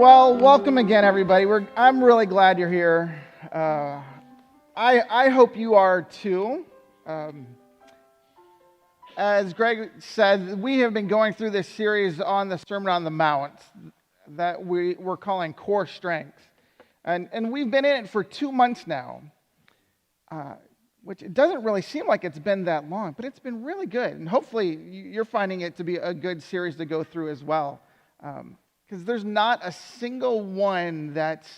Well, welcome again, everybody. I'm really glad you're here. I hope you are too. As Greg said, we have been going through this series on the Sermon on the Mount that we're calling Core Strength. And we've been in it for 2 months now, which it doesn't really seem like it's been that long, but it's been really good. And hopefully you're finding it to be a good series to go through as well. Because there's not a single one that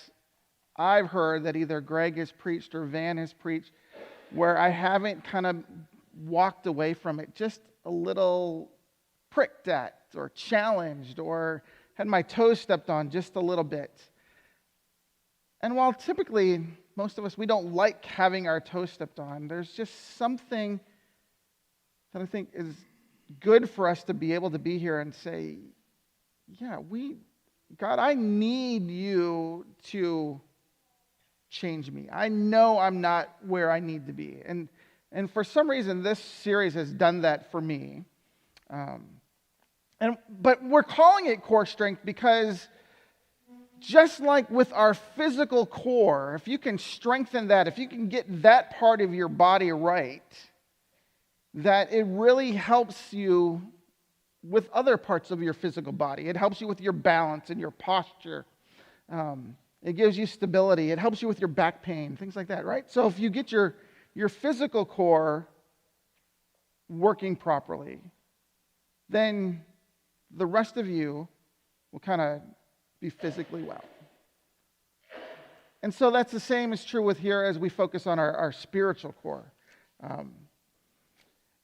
I've heard that either Greg has preached or Van has preached where I haven't kind of walked away from it just a little pricked at or challenged or had my toes stepped on just a little bit. And while typically most of us, we don't like having our toes stepped on, there's just something that I think is good for us to be able to be here and say, yeah, God, I need you to change me. I know I'm not where I need to be. And for some reason, this series has done that for me. But we're calling it Core Strength because just like with our physical core, if you can strengthen that, if you can get that part of your body right, that it really helps you with other parts of your physical body. It helps you with your balance and your posture. It gives you stability. It helps you with your back pain, things like that, right? So if you get your physical core working properly, then the rest of you will kind of be physically well. And so that's the same is true with here as we focus on our spiritual core.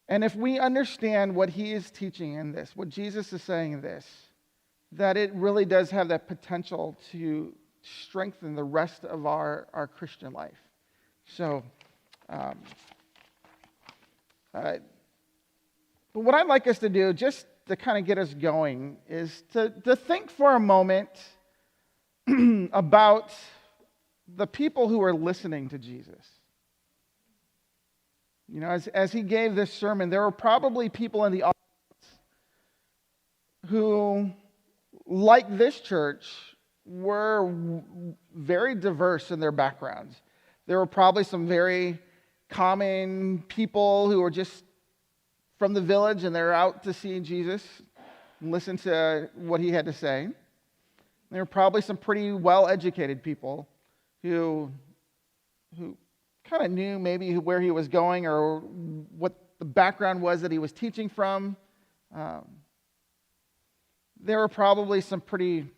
And if we understand what he is teaching in this, what Jesus is saying in this, that it really does have that potential to strengthen the rest of our Christian life. So, but what I'd like us to do, just to kind of get us going, is to think for a moment about the people who are listening to Jesus. You know, as he gave this sermon, there were probably people in the audience who, like this church, were very diverse in their backgrounds. There were probably some very common people who were just from the village and they're out to see Jesus and listen to what he had to say. There were probably some pretty well-educated people who kind of knew maybe where he was going or what the background was that he was teaching from. There were probably some pretty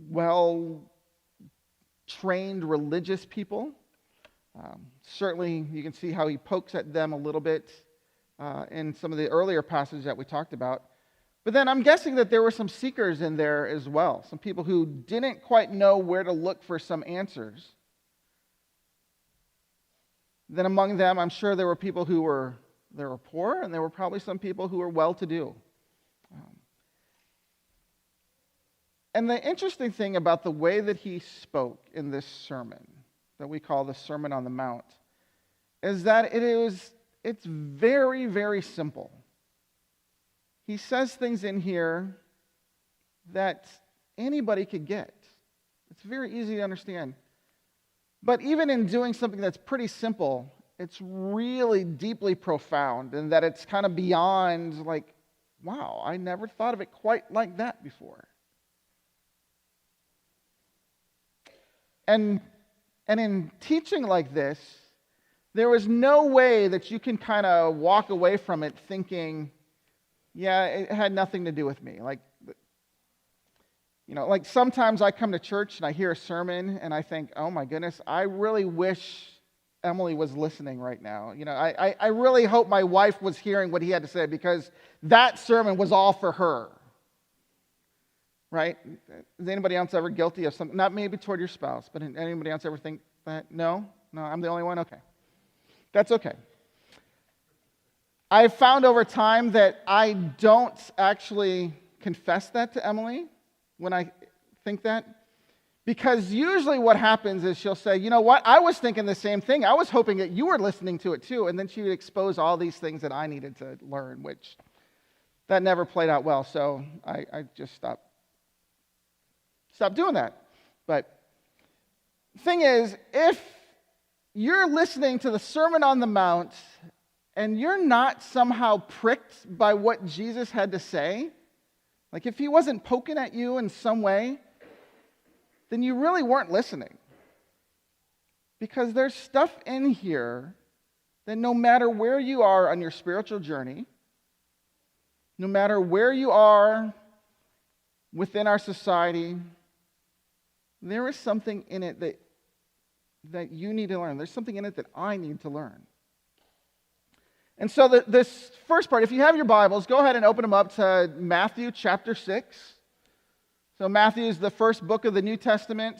well-trained religious people. Certainly, you can see how he pokes at them a little bit in some of the earlier passages that we talked about. But then I'm guessing that there were some seekers in there as well, some people who didn't quite know where to look for some answers. Then among them, I'm sure there were people who were poor, and there were probably some people who were well-to-do. And the interesting thing about the way that he spoke in this sermon, that we call the Sermon on the Mount, is that it's very, very simple. He says things in here that anybody could get. It's very easy to understand. But even in doing something that's pretty simple, it's really deeply profound in that it's kind of beyond like, wow, I never thought of it quite like that before. And in teaching like this, there was no way that you can kind of walk away from it thinking, yeah, it had nothing to do with me. Like sometimes I come to church and I hear a sermon and I think, oh my goodness, I really wish Emily was listening right now. You know, I really hope my wife was hearing what he had to say because that sermon was all for her. Right? Is anybody else ever guilty of something? Not maybe toward your spouse, but anybody else ever think that? No, I'm the only one? Okay. That's okay. I've found over time that I don't actually confess that to Emily when I think that. Because usually what happens is she'll say, you know what, I was thinking the same thing. I was hoping that you were listening to it too. And then she would expose all these things that I needed to learn, which that never played out well. So I just stopped stop doing that. But the thing is, if you're listening to the Sermon on the Mount and you're not somehow pricked by what Jesus had to say, like if he wasn't poking at you in some way, then you really weren't listening. Because there's stuff in here that no matter where you are on your spiritual journey, no matter where you are within our society, there is something in it that you need to learn. There's something in it that I need to learn. And so this first part, if you have your Bibles, go ahead and open them up to Matthew chapter 6. So Matthew is the first book of the New Testament.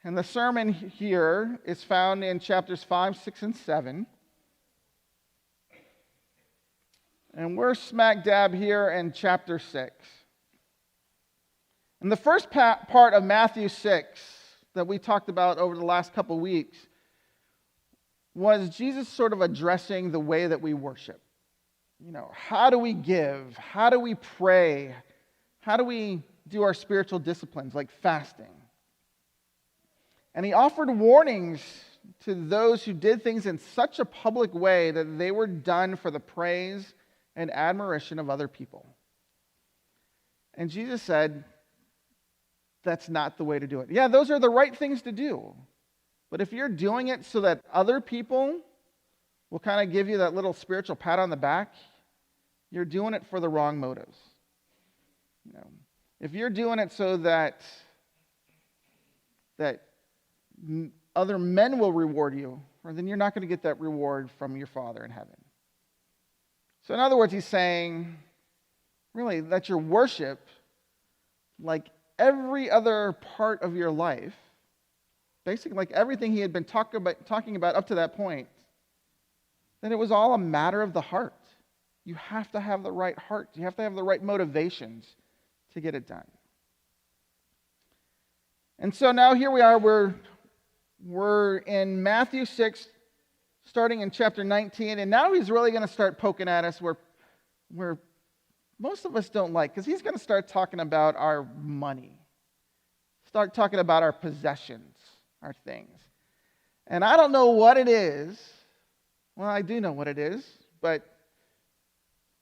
And the sermon here is found in chapters 5, 6, and 7. And we're smack dab here in chapter 6. And the first part of Matthew 6 that we talked about over the last couple weeks was Jesus sort of addressing the way that we worship. You know, how do we give? How do we pray? How do we do our spiritual disciplines like fasting? And he offered warnings to those who did things in such a public way that they were done for the praise and admiration of other people. And Jesus said, that's not the way to do it. Yeah, those are the right things to do. But if you're doing it so that other people will kind of give you that little spiritual pat on the back, you're doing it for the wrong motives. You know, if you're doing it so that other men will reward you, or then you're not going to get that reward from your Father in heaven. So in other words, he's saying, really, that your worship, like every other part of your life, basically like everything he had been talking about up to that point, that it was all a matter of the heart. You have to have the right heart. You have to have the right motivations to get it done. And so now here we are, we're in Matthew 6, starting in chapter 19, and now he's really going to start poking at us where most of us don't like, because he's going to start talking about our money, start talking about our possessions, our things. And I don't know what it is. Well, I do know what it is, but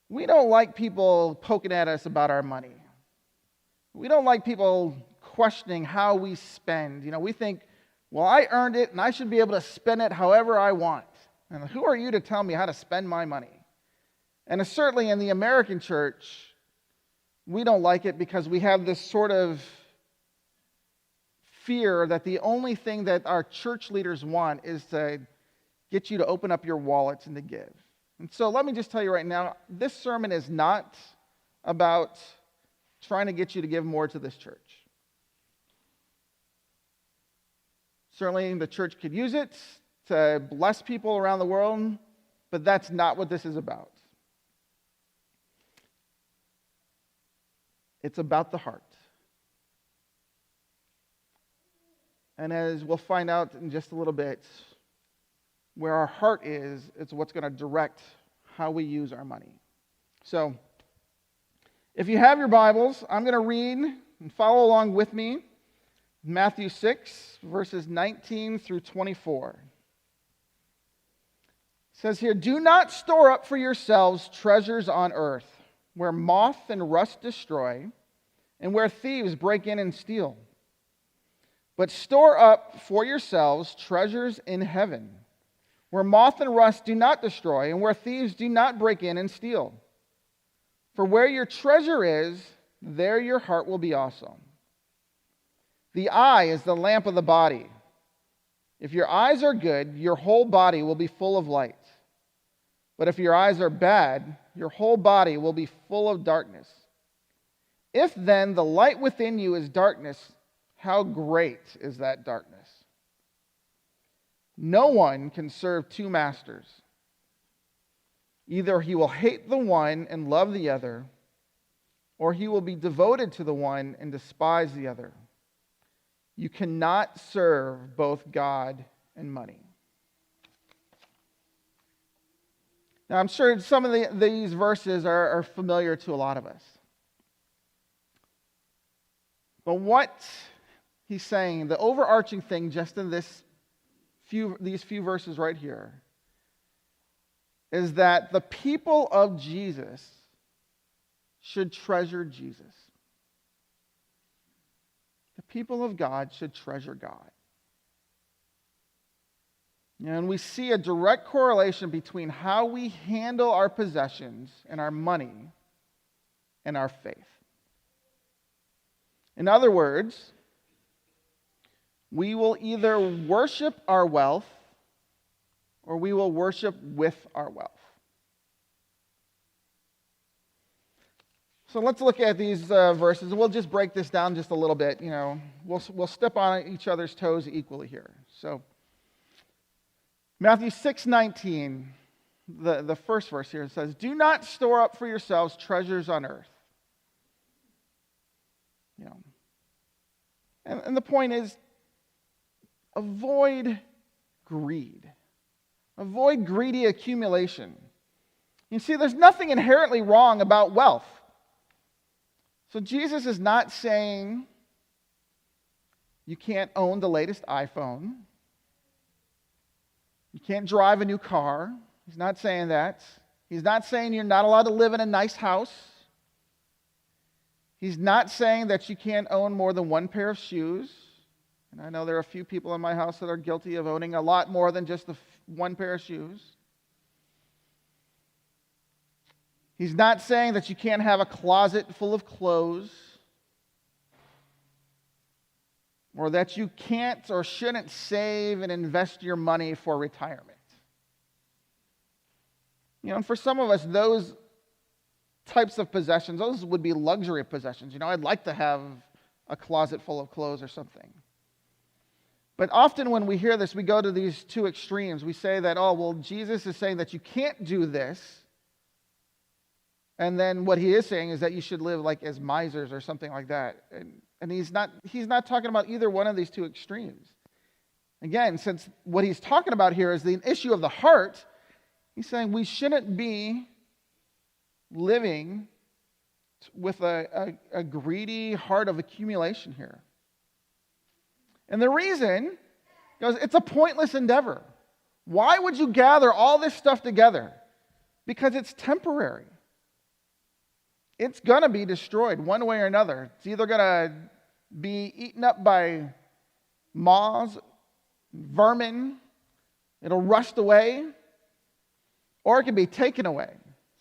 we don't like people poking at us about our money. We don't like people questioning how we spend. You know, we think, well, I earned it and I should be able to spend it however I want. And who are you to tell me how to spend my money? And certainly in the American church, we don't like it because we have this sort of fear that the only thing that our church leaders want is to get you to open up your wallets and to give. And so let me just tell you right now, this sermon is not about trying to get you to give more to this church. Certainly the church could use it to bless people around the world, but that's not what this is about. It's about the heart. And as we'll find out in just a little bit, where our heart is, it's what's going to direct how we use our money. So, if you have your Bibles, I'm going to read and follow along with me. Matthew 6, verses 19 through 24. It says here, "Do not store up for yourselves treasures on earth, where moth and rust destroy, and where thieves break in and steal. But store up for yourselves treasures in heaven, where moth and rust do not destroy, and where thieves do not break in and steal. For where your treasure is, there your heart will be also. The eye is the lamp of the body. If your eyes are good, your whole body will be full of light. But if your eyes are bad, your whole body will be full of darkness. If then the light within you is darkness, how great is that darkness? No one can serve two masters. Either he will hate the one and love the other, or he will be devoted to the one and despise the other. You cannot serve both God and money." Now, I'm sure some of these verses are familiar to a lot of us. But what he's saying, the overarching thing just in these few verses right here, is that the people of Jesus should treasure Jesus. The people of God should treasure God. And we see a direct correlation between how we handle our possessions and our money and our faith. In other words, we will either worship our wealth or we will worship with our wealth. So let's look at these verses, and we'll just break this down just a little bit. We'll step on each other's toes equally here. So Matthew 6:19, the first verse here says, "Do not store up for yourselves treasures on earth." And the point is, avoid greed. Avoid greedy accumulation. You see, there's nothing inherently wrong about wealth. So Jesus is not saying you can't own the latest iPhone. You can't drive a new car. He's not saying that. He's not saying you're not allowed to live in a nice house. He's not saying that you can't own more than one pair of shoes. And I know there are a few people in my house that are guilty of owning a lot more than just the one pair of shoes. He's not saying that you can't have a closet full of clothes, or that you can't or shouldn't save and invest your money for retirement. And for some of us, those types of possessions, those would be luxury possessions. I'd like to have a closet full of clothes or something. But often when we hear this, we go to these two extremes. We say that, Jesus is saying that you can't do this. And then what he is saying is that you should live like as misers or something like that. And he's not talking about either one of these two extremes. Again, since what he's talking about here is the issue of the heart, he's saying we shouldn't be living with a greedy heart of accumulation here. And the reason is it's a pointless endeavor. Why would you gather all this stuff together? Because it's temporary. It's going to be destroyed one way or another. It's either going to be eaten up by moths, vermin, it'll rust away, or it can be taken away.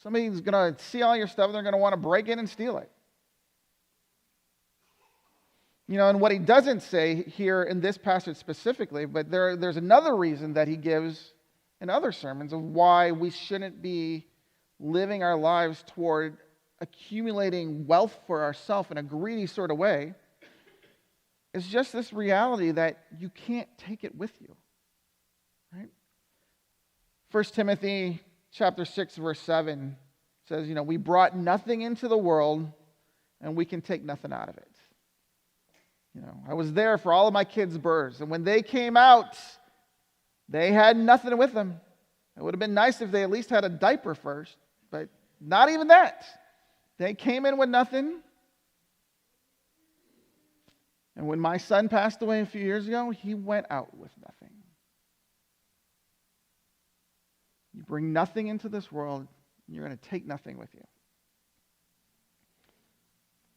Somebody's going to see all your stuff, and they're going to want to break in and steal it. And what he doesn't say here in this passage specifically, but there's another reason that he gives in other sermons of why we shouldn't be living our lives toward accumulating wealth for ourselves in a greedy sort of way. It's just this reality that you can't take it with you. Right? 1 Timothy chapter 6, verse 7 says, we brought nothing into the world and we can take nothing out of it. I was there for all of my kids' births, and when they came out, they had nothing with them. It would have been nice if they at least had a diaper first, but not even that. They came in with nothing. And when my son passed away a few years ago, he went out with nothing. You bring nothing into this world, you're going to take nothing with you.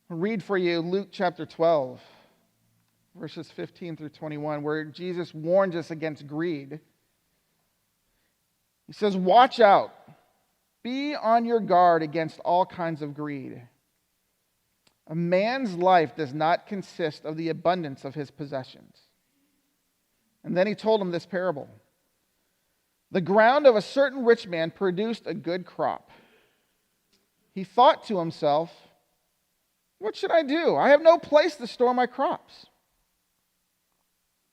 I'll read for you Luke chapter 12, verses 15 through 21, where Jesus warns us against greed. He says, "Watch out. Be on your guard against all kinds of greed. A man's life does not consist of the abundance of his possessions." And then he told him this parable. "The ground of a certain rich man produced a good crop. He thought to himself, 'What should I do? I have no place to store my crops.'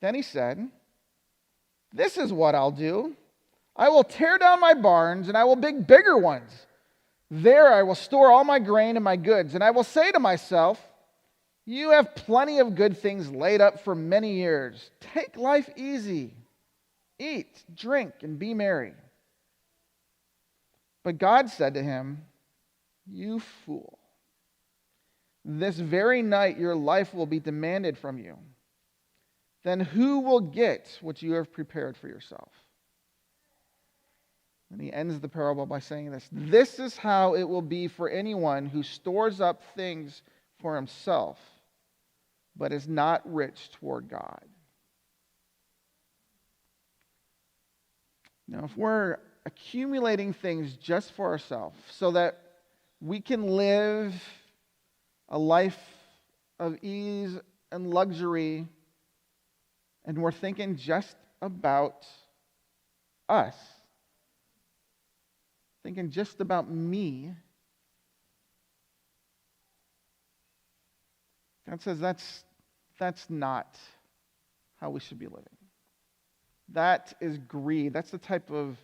Then he said, 'This is what I'll do. I will tear down my barns and I will build bigger ones. There I will store all my grain and my goods. And I will say to myself, you have plenty of good things laid up for many years. Take life easy. Eat, drink, and be merry.' But God said to him, 'You fool. this very night your life will be demanded from you. Then who will get what you have prepared for yourself? And he ends the parable by saying this: this is how it will be for anyone who stores up things for himself, but is not rich toward God. Now, if we're accumulating things just for ourselves so that we can live a life of ease and luxury, and we're thinking just about us, thinking just about me, God says that's not how we should be living. That is greed. That's the type of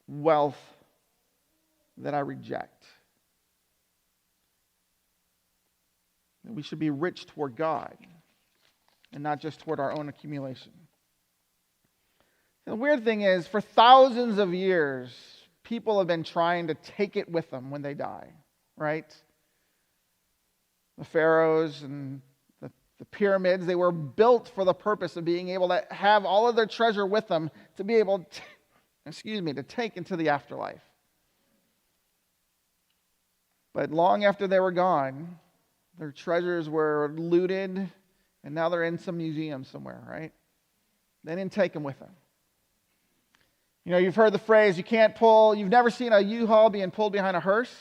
wealth that I reject. And we should be rich toward God and not just toward our own accumulation. The weird thing is, for thousands of years, people have been trying to take it with them when they die, right? The pharaohs and the pyramids, they were built for the purpose of being able to have all of their treasure with them to be able to take into the afterlife. But long after they were gone, their treasures were looted, and now they're in some museum somewhere, right? They didn't take them with them. You know, you've heard the phrase, you've never seen a U-Haul being pulled behind a hearse.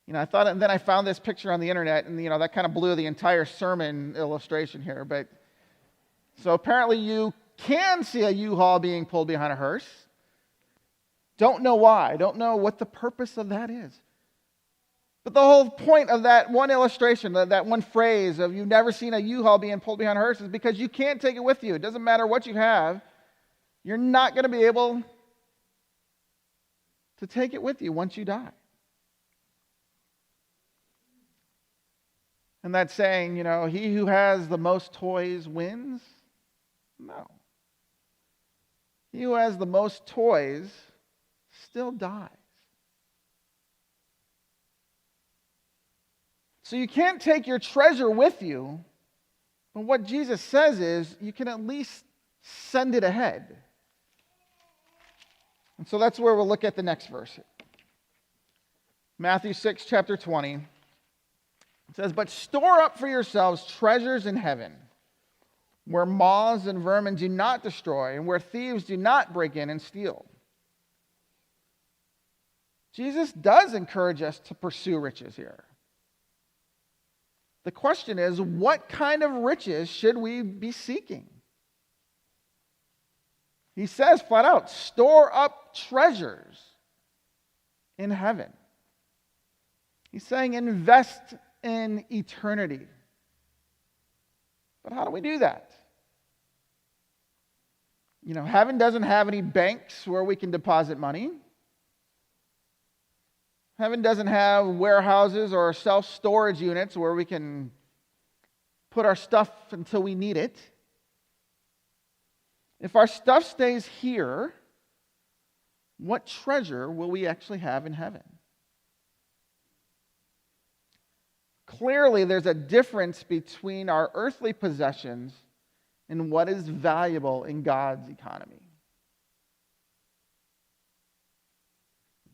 You know, I thought, and then I found this picture on the internet, and, that kind of blew the entire sermon illustration here. But, so apparently you can see a U-Haul being pulled behind a hearse. Don't know why. Don't know what the purpose of that is. But the whole point of that one illustration, that one phrase of you've never seen a U-Haul being pulled behind a hearse, is because you can't take it with you. It doesn't matter what you have. You're not going to be able to take it with you once you die. And that saying, he who has the most toys wins? No. He who has the most toys still dies. So you can't take your treasure with you, but what Jesus says is you can at least send it ahead. And so that's where we'll look at the next verse. Matthew 6, chapter 20. It says, "But store up for yourselves treasures in heaven, where moths and vermin do not destroy, and where thieves do not break in and steal." Jesus does encourage us to pursue riches here. The question is, what kind of riches should we be seeking? He says flat out, store up treasures in heaven. He's saying invest in eternity. But how do we do that? Heaven doesn't have any banks where we can deposit money. Heaven doesn't have warehouses or self-storage units where we can put our stuff until we need it. If our stuff stays here, what treasure will we actually have in heaven? Clearly, there's a difference between our earthly possessions and what is valuable in God's economy.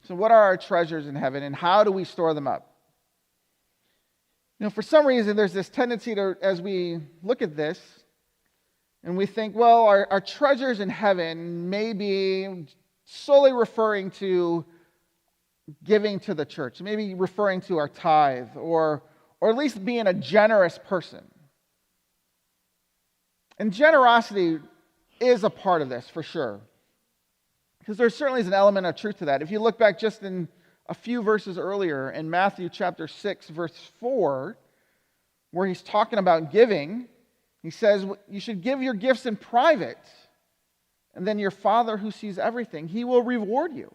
So what are our treasures in heaven, and how do we store them up? For some reason, there's this tendency to, as we look at this, and we think, well, our treasures in heaven may be solely referring to giving to the church, maybe referring to our tithe, or at least being a generous person. And generosity is a part of this, for sure. Because there certainly is an element of truth to that. If you look back just in a few verses earlier, in Matthew chapter 6, verse 4, where he's talking about giving, he says, you should give your gifts in private, and then your Father who sees everything, he will reward you.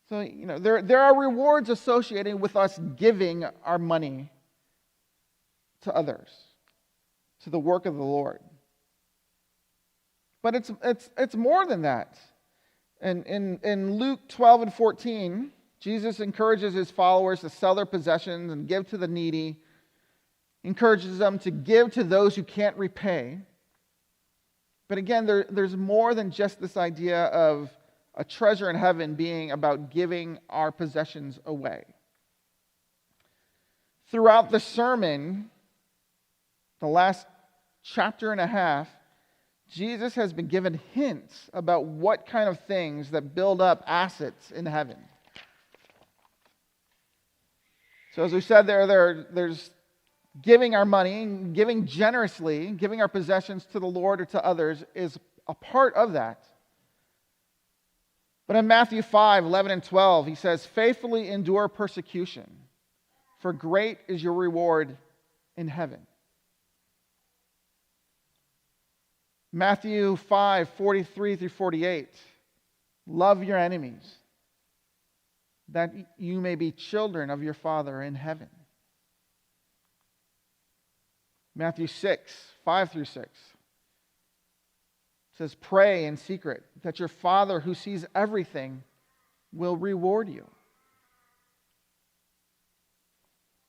So, there are rewards associated with us giving our money to others, to the work of the Lord. But it's more than that. In Luke 12 and 14, Jesus encourages his followers to sell their possessions and give to the needy, encourages them to give to those who can't repay. But again, there's more than just this idea of a treasure in heaven being about giving our possessions away. Throughout the sermon, the last chapter and a half, Jesus has been given hints about what kind of things that build up assets in heaven. So as we said there's giving our money, giving generously, giving our possessions to the Lord or to others is a part of that. But in Matthew 5, 11 and 12, he says, "Faithfully endure persecution, for great is your reward in heaven." Matthew 5, 43 through 48, "Love your enemies, that you may be children of your Father in heaven." Matthew 6, 5 through 6 says, "Pray in secret, that your Father who sees everything will reward you."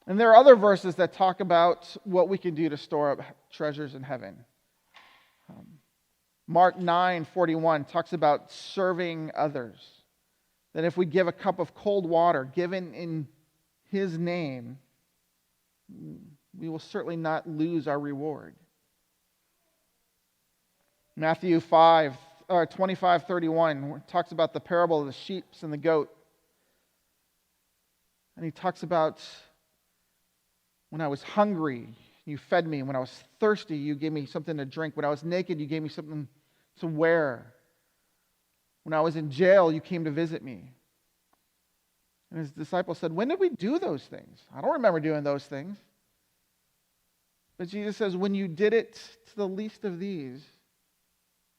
And there are other verses that talk about what we can do to store up treasures in heaven. Mark 9:41 talks about serving others. That if we give a cup of cold water given in his name, we will certainly not lose our reward. Matthew 25:31 talks about the parable of the sheep and the goat. And he talks about, when I was hungry, you fed me. When I was thirsty, you gave me something to drink. When I was naked, you gave me something to wear. When I was in jail, you came to visit me. And his disciples said, "When did we do those things? I don't remember doing those things." But Jesus says, "When you did it to the least of these,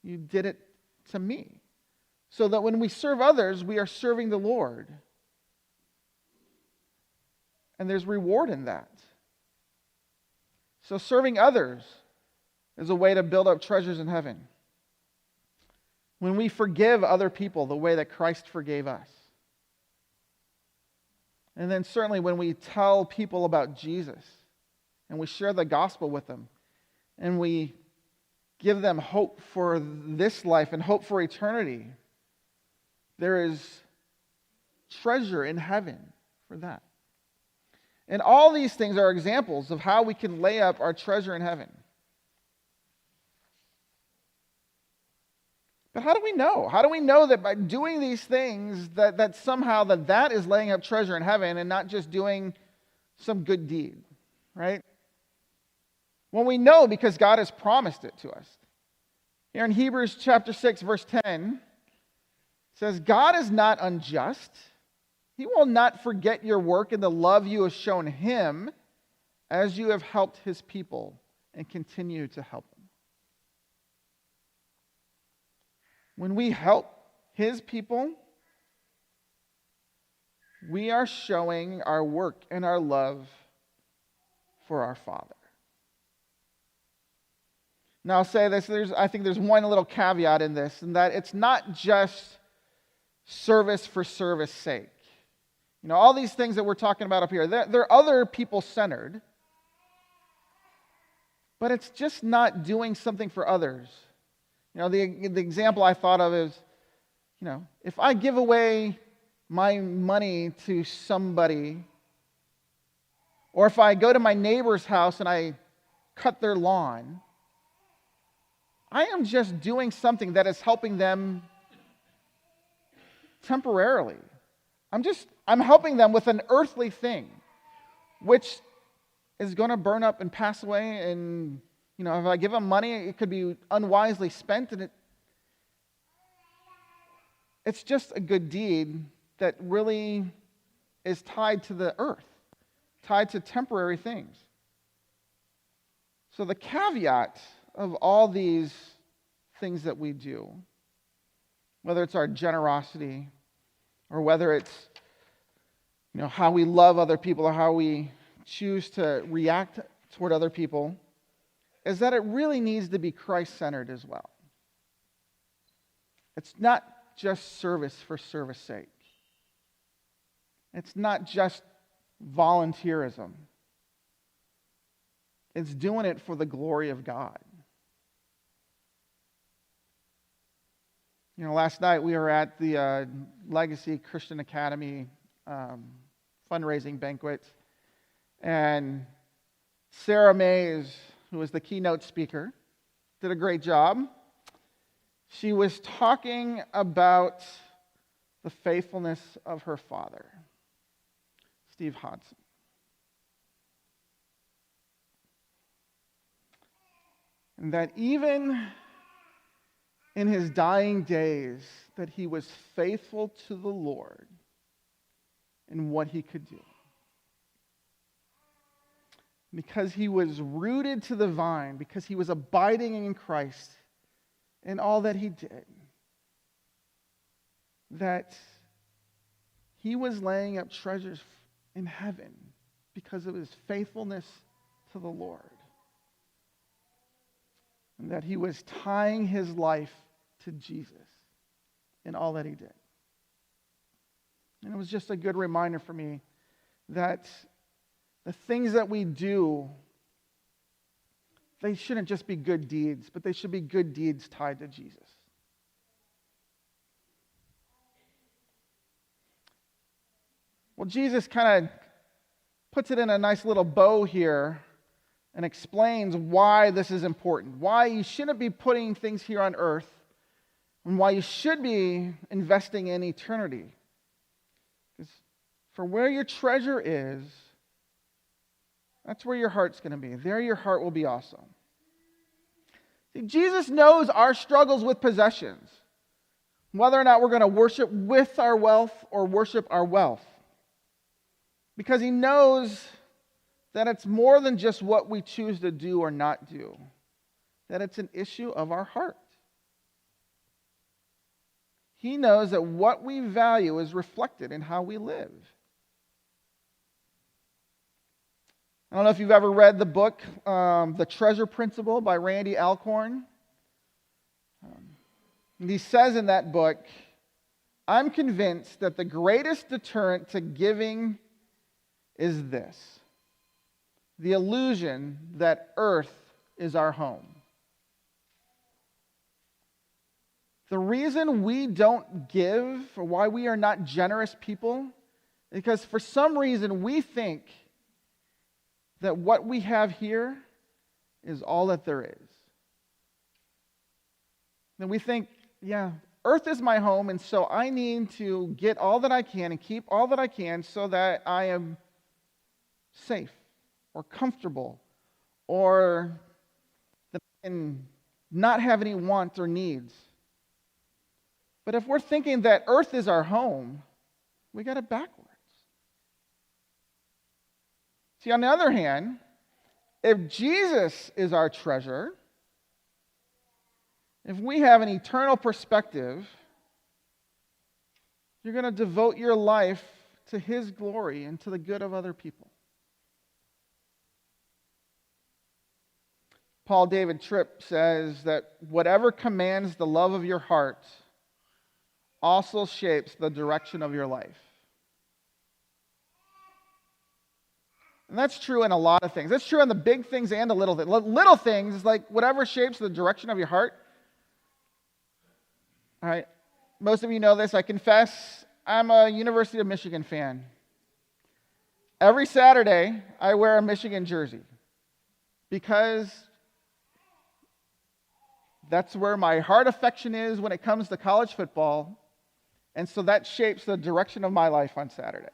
you did it to me." So that when we serve others, we are serving the Lord. And there's reward in that. So serving others is a way to build up treasures in heaven. When we forgive other people the way that Christ forgave us. And then certainly when we tell people about Jesus and we share the gospel with them and we give them hope for this life and hope for eternity, there is treasure in heaven for that. And all these things are examples of how we can lay up our treasure in heaven. But how do we know? How do we know that by doing these things that somehow that is laying up treasure in heaven and not just doing some good deed, right? Well, we know because God has promised it to us. Here in Hebrews chapter 6, verse 10, it says, "God is not unjust. He will not forget your work and the love you have shown him as you have helped his people and continue to help them." When we help his people, we are showing our work and our love for our Father. Now I'll say this, I think there's one little caveat in this, and that it's not just service for service sake. You know, all these things that we're talking about up here, they're other people-centered, but it's just not doing something for others. You know, the example I thought of is, you know, if I give away my money to somebody, or if I go to my neighbor's house and I cut their lawn, I am just doing something that is helping them temporarily. I'm helping them with an earthly thing, which is going to burn up and pass away. And, you know, if I give them money, it could be unwisely spent, and it's just a good deed that really is tied to the earth, tied to temporary things. So the caveat of all these things that we do, whether it's our generosity or whether it's, you know, how we love other people or how we choose to react toward other people, is that it really needs to be Christ-centered as well. It's not just service for service sake. It's not just volunteerism. It's doing it for the glory of God. Last night we were at the Legacy Christian Academy fundraising banquet, and Sarah Mays, who was the keynote speaker, did a great job. She was talking about the faithfulness of her father, Steve Hodson. And that even in his dying days, that he was faithful to the Lord in what he could do. Because he was rooted to the vine, because he was abiding in Christ in all that he did, that he was laying up treasures in heaven because of his faithfulness to the Lord. And that he was tying his life to Jesus in all that he did. And it was just a good reminder for me that the things that we do, they shouldn't just be good deeds, but they should be good deeds tied to Jesus. Well, Jesus kind of puts it in a nice little bow here and explains why this is important, why you shouldn't be putting things here on earth, and why you should be investing in eternity. Because for where your treasure is, that's where your heart's going to be. There your heart will be also. See, Jesus knows our struggles with possessions, whether or not we're going to worship with our wealth or worship our wealth. Because he knows that it's more than just what we choose to do or not do, that it's an issue of our heart. He knows that what we value is reflected in how we live. I don't know if you've ever read the book, The Treasure Principle by Randy Alcorn. And he says in that book, I'm convinced that the greatest deterrent to giving is this: the illusion that earth is our home. The reason we don't give, or why we are not generous people, is because for some reason we think that what we have here is all that there is. And we think, yeah, earth is my home, and so I need to get all that I can and keep all that I can so that I am safe or comfortable, or that I can not have any wants or needs. But if we're thinking that earth is our home, we got it backwards. See, on the other hand, if Jesus is our treasure, if we have an eternal perspective, you're going to devote your life to his glory and to the good of other people. Paul David Tripp says that whatever commands the love of your heart also shapes the direction of your life. And that's true in a lot of things. That's true in the big things and the little things. Little things, like whatever shapes the direction of your heart. All right, most of you know this. I confess, I'm a University of Michigan fan. Every Saturday, I wear a Michigan jersey because that's where my heart affection is when it comes to college football. And so that shapes the direction of my life on Saturday.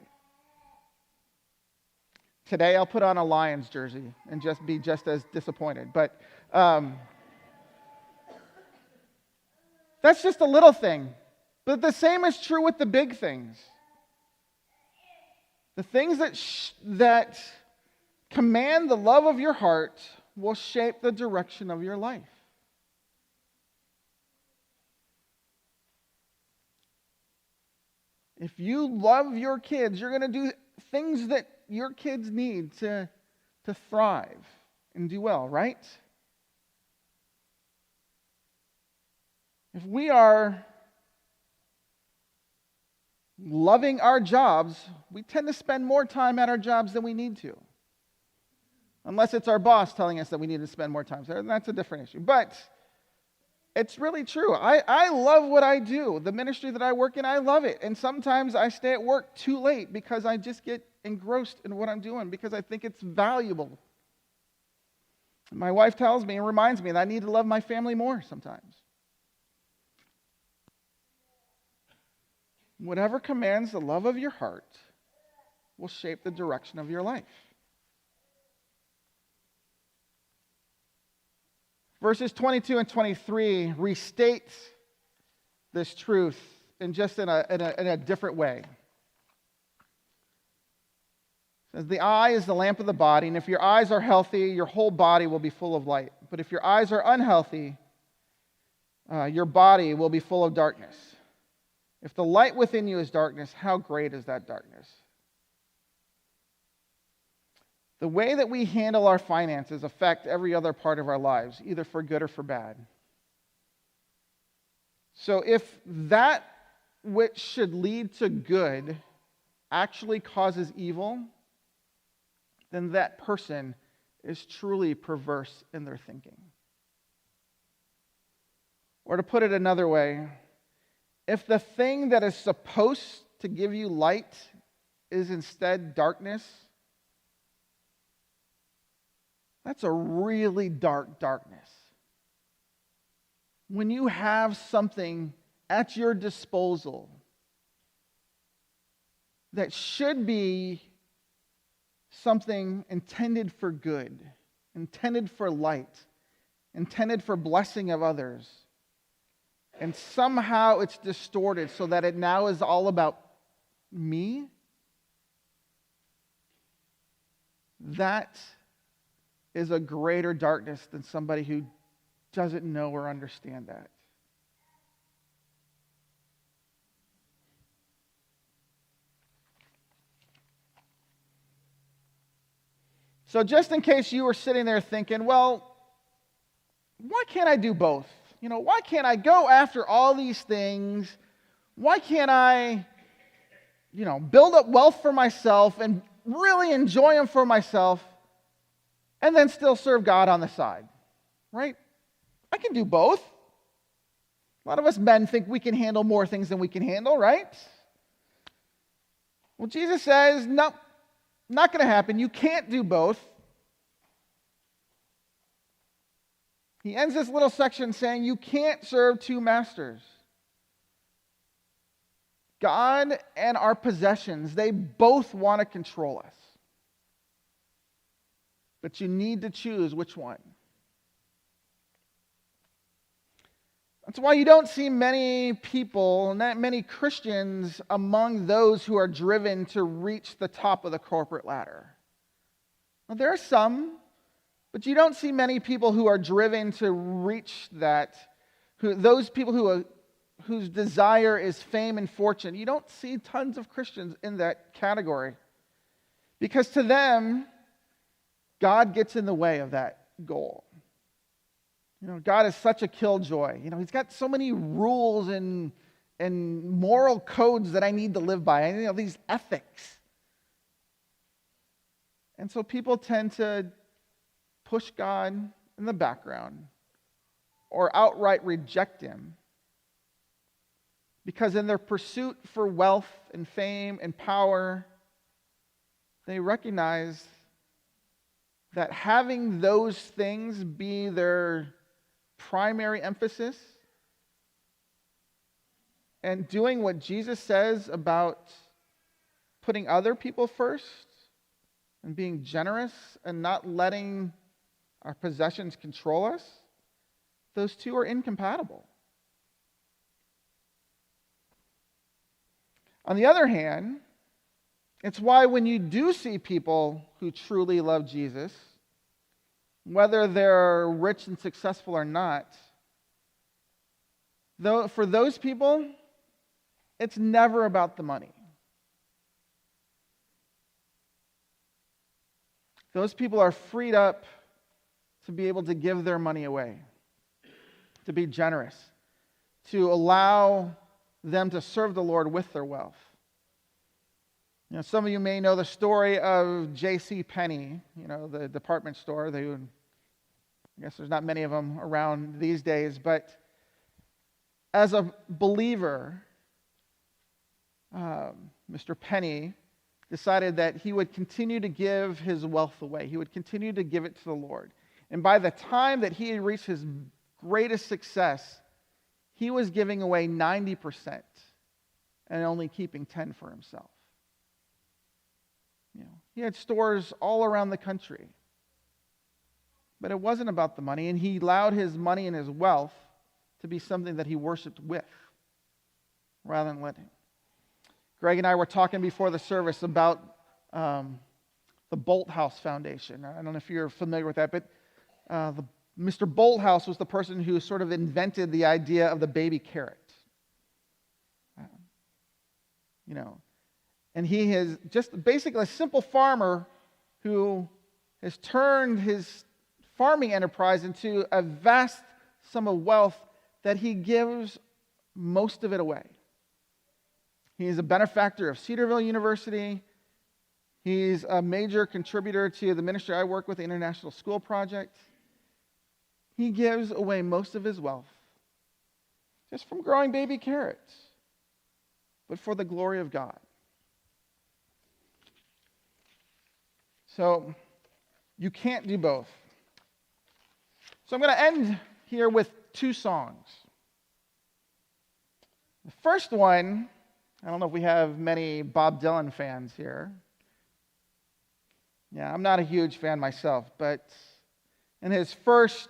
Today I'll put on a Lions jersey and just be just as disappointed. But that's just a little thing. But the same is true with the big things. The things that command the love of your heart will shape the direction of your life. If you love your kids, you're going to do things that your kids need to thrive and do well, right? If we are loving our jobs, we tend to spend more time at our jobs than we need to. Unless it's our boss telling us that we need to spend more time. So that's a different issue. But it's really true. I love what I do. The ministry that I work in, I love it. And sometimes I stay at work too late because I just get engrossed in what I'm doing because I think it's valuable. My wife tells me and reminds me that I need to love my family more sometimes. Whatever commands the love of your heart will shape the direction of your life. Verses 22 and 23 restate this truth in a different way. It says, the eye is the lamp of the body, and if your eyes are healthy, your whole body will be full of light. But if your eyes are unhealthy, your body will be full of darkness. If the light within you is darkness, how great is that darkness? The way that we handle our finances affect every other part of our lives, either for good or for bad. So if that which should lead to good actually causes evil, then that person is truly perverse in their thinking. Or to put it another way, if the thing that is supposed to give you light is instead darkness, that's a really dark darkness. When you have something at your disposal that should be something intended for good, intended for light, intended for blessing of others, and somehow it's distorted so that it now is all about me, that is a greater darkness than somebody who doesn't know or understand that. So just in case you were sitting there thinking, well, why can't I do both? Why can't I go after all these things? Why can't I, build up wealth for myself and really enjoy them for myself and then still serve God on the side, right? I can do both. A lot of us men think we can handle more things than we can handle, right? Well, Jesus says, no, not going to happen. You can't do both. He ends this little section saying you can't serve two masters. God and our possessions, they both want to control us. But you need to choose which one. That's why you don't see many people, not many Christians among those who are driven to reach the top of the corporate ladder. Well, there are some, but you don't see many people who are driven to reach that. Those people whose desire is fame and fortune. You don't see tons of Christians in that category. Because to them, God gets in the way of that goal. God is such a killjoy. He's got so many rules and moral codes that I need to live by. These ethics. And so people tend to push God in the background or outright reject him. Because in their pursuit for wealth and fame and power, they recognize that having those things be their primary emphasis and doing what Jesus says about putting other people first and being generous and not letting our possessions control us, those two are incompatible. On the other hand, it's why when you do see people who truly love Jesus, whether they're rich and successful or not, for those people, it's never about the money. Those people are freed up to be able to give their money away, to be generous, to allow them to serve the Lord with their wealth. Some of you may know the story of J.C. Penney, the department store. I guess there's not many of them around these days, but as a believer, Mr. Penney decided that he would continue to give his wealth away. He would continue to give it to the Lord. And by the time that he had reached his greatest success, he was giving away 90% and only keeping 10% for himself. He had stores all around the country. But it wasn't about the money, and he allowed his money and his wealth to be something that he worshiped with rather than letting. Greg and I were talking before the service about the Bolthouse Foundation. I don't know if you're familiar with that, but Mr. Bolthouse was the person who sort of invented the idea of the baby carrot. And he is just basically a simple farmer who has turned his farming enterprise into a vast sum of wealth that he gives most of it away. He is a benefactor of Cedarville University. He's a major contributor to the ministry I work with, the International School Project. He gives away most of his wealth just from growing baby carrots, but for the glory of God. So you can't do both. So I'm going to end here with 2 songs. The first one, I don't know if we have many Bob Dylan fans here. Yeah, I'm not a huge fan myself, but in his first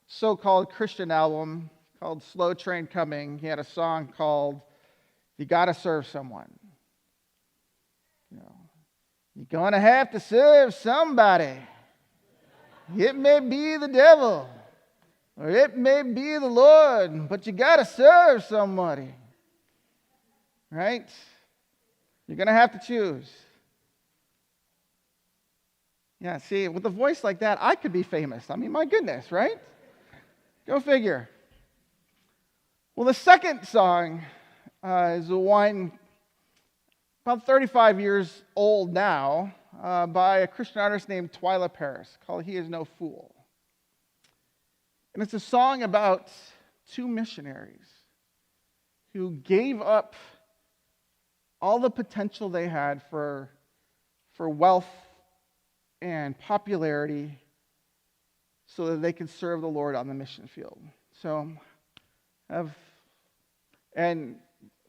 so-called Christian album called Slow Train Coming, he had a song called You Gotta Serve Someone. You're going to have to serve somebody. It may be the devil, or it may be the Lord, but you got to serve somebody. Right? You're going to have to choose. Yeah, see, with a voice like that, I could be famous. I mean, my goodness, right? Go figure. Well, the second song is the one about 35 years old now, by a Christian artist named Twyla Paris, called He Is No Fool. And it's a song about 2 missionaries who gave up all the potential they had for wealth and popularity so that they could serve the Lord on the mission field. And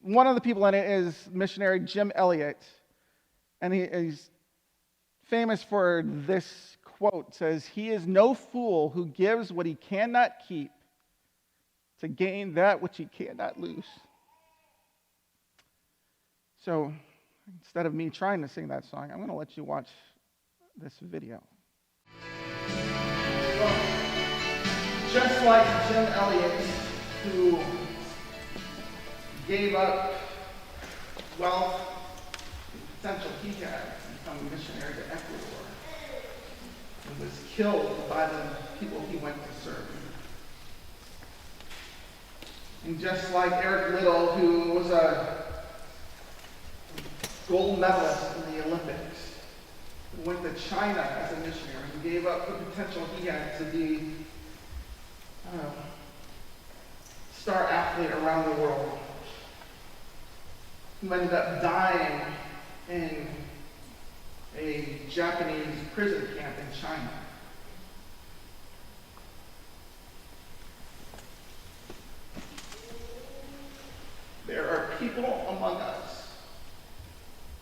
one of the people in it is missionary Jim Elliot, and he's famous for this quote. It says, "He is no fool who gives what he cannot keep to gain that which he cannot lose." So instead of me trying to sing that song, I'm going to let you watch this video. Well, just like Jim Elliot, who gave up wealth and potential he had to become a missionary to Ecuador and was killed by the people he went to serve. And just like Eric Liddell, who was a gold medalist in the Olympics, who went to China as a missionary, who gave up the potential he had to be a star athlete around the world, who ended up dying in a Japanese prison camp in China. There are people among us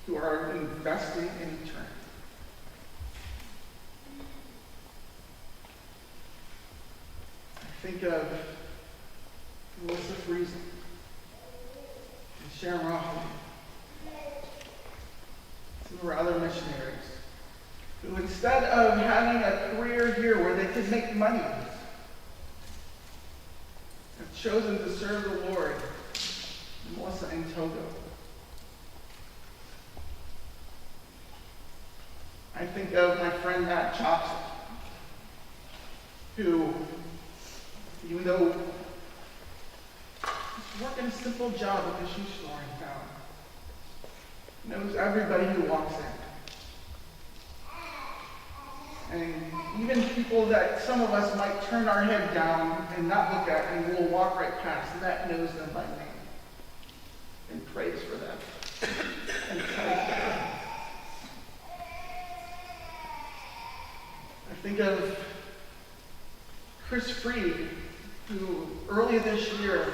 who are investing in eternity. I think of Melissa Friesen and Sharon Rothman, some of our other missionaries, who instead of having a career here where they could make money, have chosen to serve the Lord. Melissa in Togo. I think of my friend Matt Chopson, who, even though he's working a simple job at the shoe store in town, knows everybody who walks in. And even people that some of us might turn our head down and not look at and we'll walk right past, that knows them by name and prays for them and tells them. I think of Chris Freed, who early this year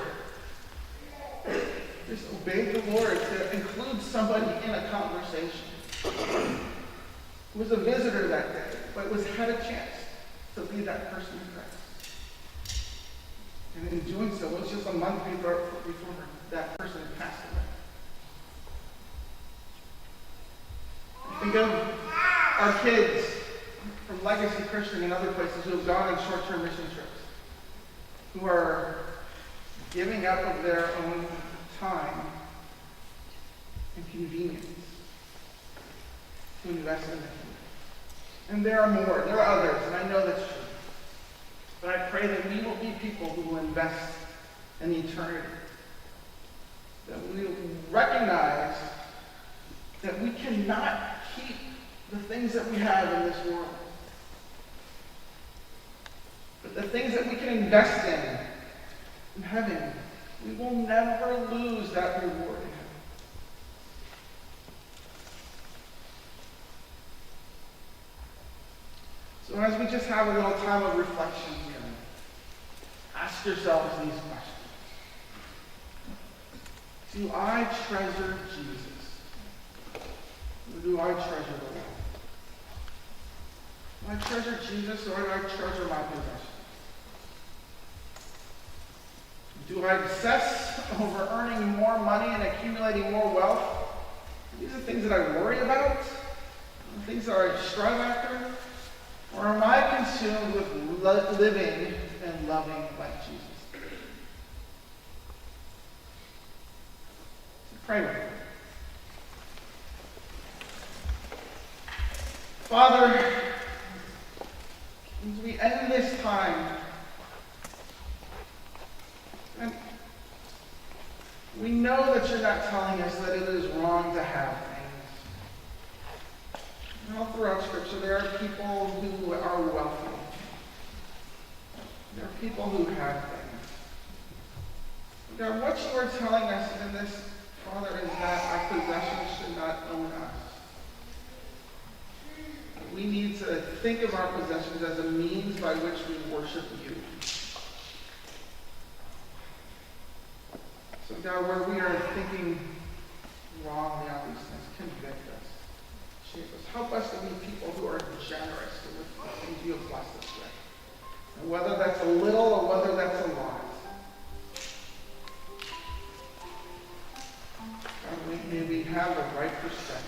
just obeyed the Lord to include somebody in a conversation. Who was a visitor that day, but had a chance to be that person in Christ. And in doing so, it was just a month before that person had passed away. I think of our kids from Legacy Christian and other places who have gone on short-term mission trips, who are giving up of their own time and convenience to invest in the kingdom. And there are more. There are others, and I know that's true. But I pray that we will be people who will invest in eternity. That we will recognize that we cannot keep the things that we have in this world. But the things that we can invest in heaven, we will never lose that reward in heaven. So as we just have a little time of reflection here, ask yourselves these questions. Do I treasure Jesus? Or do I treasure the world? Do I treasure Jesus or do I treasure my possessions? Do I obsess over earning more money and accumulating more wealth? These are things that I worry about, things that I strive after. Or am I consumed with living and loving like Jesus? So pray with me. Father, as we end this time, and we know that you're not telling us that it is wrong to have things. All throughout Scripture, there are people who are wealthy. There are people who have things. God, what you are telling us in this, Father, is that our possessions should not own us. We need to think of our possessions as a means by which we worship you. So God, where we are thinking wrongly on these things, convict us. Shape us. Help us to be people who are generous with the things you have blessed us with. And whether that's a little or whether that's a lot. God, may we have the right perspective.